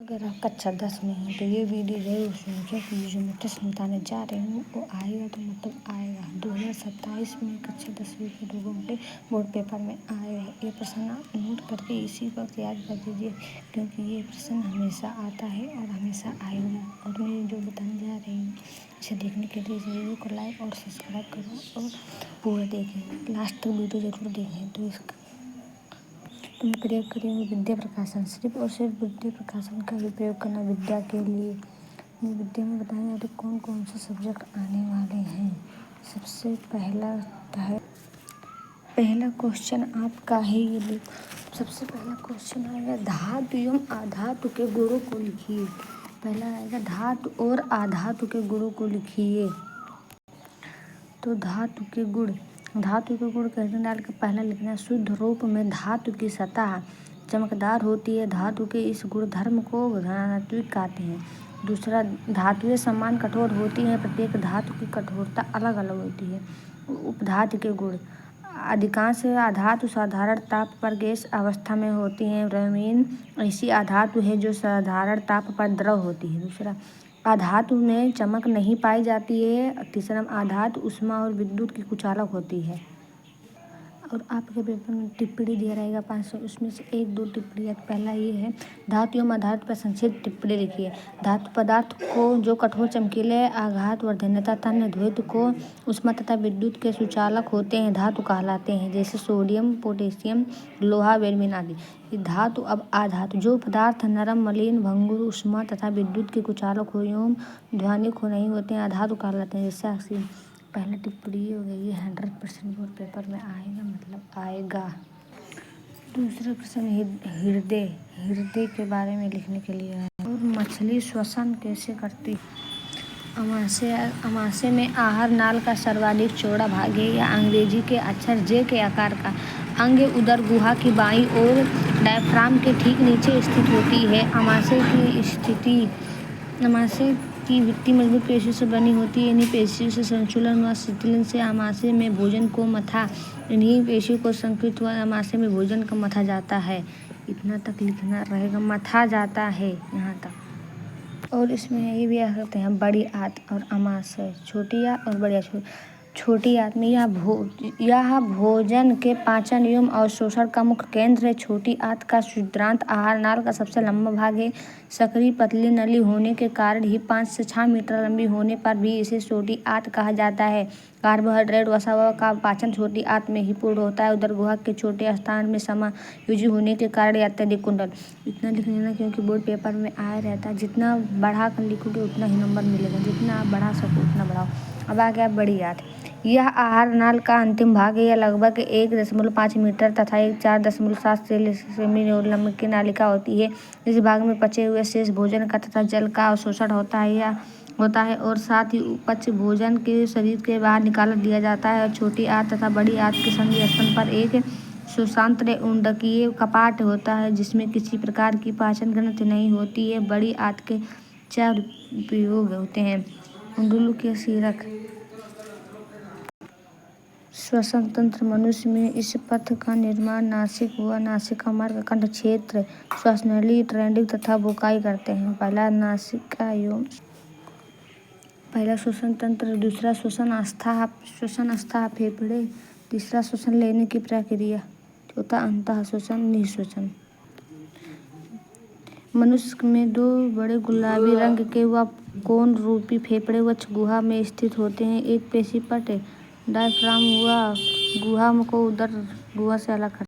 अगर आप कक्षा 10 में हैं तो ये वीडियो ज़रूर सुनो, क्योंकि जो मैं प्रश्न बताने जा रही हूँ वो आएगा तो मतलब आएगा। 2027 में कक्षा 10वीं के लोगों के बोर्ड पेपर में आएगा। ये प्रश्न आप नोट करके इसी वक्त याद कर दीजिए, क्योंकि ये प्रश्न हमेशा आता है और हमेशा आएगा। और मैं जो बताने जा रही हूँ इसे देखने के लिए वीडियो को लाइक और सब्सक्राइब करो और पूरा देखें, लास्ट तक वीडियो ज़रूर देखें। तो मैं प्रयोग करेंगे विद्या प्रकाशन, सिर्फ और सिर्फ विद्या प्रकाशन का ही प्रयोग करना विद्या के लिए। विद्या में बताया जा रहा है कौन कौन से सब्जेक्ट आने वाले हैं। सबसे पहला क्वेश्चन आपका है ये देखो। सबसे पहला क्वेश्चन आएगा धातु एवं अधातु के गुणों को लिखिए। पहला आएगा धातु और अधातु के गुणों को लिखिए। तो धातु के गुण कैसे डाल के पहला लिखना है। शुद्ध रूप में धातु की सतह चमकदार होती है। धातु के इस गुणधर्म को धनात्मक कहते हैं। दूसरा, धातुएं समान कठोर होती हैं, प्रत्येक धातु की कठोरता अलग अलग होती है। उपधातु के गुण, अधिकांश अधातु साधारण ताप पर गैस अवस्था में होती हैं। ब्रोमीन ऐसी अधातु है जो साधारण ताप पर द्रव होती है। दूसरा, अधातु में चमक नहीं पाई जाती है। तीसरा, अधातु ऊष्मा और विद्युत की कुचालक होती है। और आपके पेपर में टिप्पणी दिया रहेगा 500, उसमें से 1-2 टिप्पणी। पहला ये है धातु एवं अधातु पर संक्षिप्त टिप्पणी लिखिए। धातु पदार्थ को जो कठोर, चमकीले, आघात, वर्धन्यता, तन्य, द्वैत को ऊष्मा तथा विद्युत के सुचालक होते हैं धातु कहलाते हैं, जैसे सोडियम, पोटेशियम, लोहा, बेरिलियम आदि। धातु अब अधातु, जो पदार्थ नरम, मलिन, भंगुर, ऊष्मा तथा विद्युत के कुचालक हो एवं ध्वनिक हो नहीं होते हैं अधातु कहलाते हैं, जैसे ऑक्सीजन। पहला टिप्पणी हो गई है 100% बोर्ड पेपर में आएगा, मतलब आएगा। दूसरा प्रश्न हृदय के बारे में लिखने के लिए है। और मछली श्वसन कैसे करती है। अमाशय में आहार नाल का सर्वाधिक चौड़ा भाग है। या अंग्रेजी के अक्षर जे के आकार का अंग उदर गुहा की बाईं ओर डायफ्राम के ठीक नीचे स्थित होती है। अमाशय की भित्ति मजबूत पेशियों से बनी होती है। इन्हीं पेशियों से संचलन व शीतलन से अमाशय में भोजन को मथा इन्हीं पेशियों को संकृत हुआ अमाशय में भोजन को मथा जाता है। इतना तक लिखना रहेगा, मथा जाता है यहाँ तक। और इसमें ये भी आ सकते हैं बड़ी आंत और अमाशय, छोटी आंत और बड़ी आंत। छोटी आंत में यह भोजन के पाचन एवं अवशोषण का मुख्य केंद्र है। छोटी आंत का क्षुद्रांत आहार नाल का सबसे लंबा भाग है। सकरी पतली नली होने के कारण ही 5 से 6 मीटर लंबी होने पर भी इसे छोटी आंत कहा जाता है। कार्बोहाइड्रेट वसा का पाचन छोटी आंत में ही पूर्ण होता है। उदर गुहा के छोटे स्थान में समायोजी होने के कारण अत्यधिक कुंडल। इतना लिख लेना, क्योंकि बोर्ड पेपर में आया रहता है। जितना बढ़ा कर लिखोगे उतना ही नंबर मिलेगा, जितना आप बढ़ा सको उतना बढ़ाओ। अब आ गया बड़ी आंत। यह आहार नाल का अंतिम भाग है। यह लगभग 1.5 मीटर तथा 4.7 सेमी लंबी की नालिका होती है। इस भाग में पचे हुए शेष भोजन का तथा जल का अवशोषण होता है और साथ ही उपज भोजन के शरीर के बाहर निकाल दिया जाता है। छोटी आंत तथा बड़ी आंत के संधि स्तंभ पर एक स्वतंत्र उंडकीय कपाट होता है, जिसमें किसी प्रकार की पाचन ग्रंथि नहीं होती है। बड़ी आंत के 4 उपयोग होते हैं। उंडकीय सीरक, श्वसन तंत्र। मनुष्य में इस पथ का निर्माण नासिक व नासिका मार्ग, कंठ क्षेत्र, श्वासनली, ट्रेंडिक तथा बुकाई करते हैं। पहला श्वसन तंत्र, दूसरा श्वसन अवस्था फेफड़े, तीसरा श्वसन लेने की प्रक्रिया, चौथा अंतः श्वसन, निःश्वसन। मनुष्य में 2 बड़े गुलाबी रंग के व कोन रूपी फेफड़े वक्ष गुहा में स्थित होते हैं। एक पेशी पट डायफ्राम व गुहा को उदर गुहा से अलग करता है।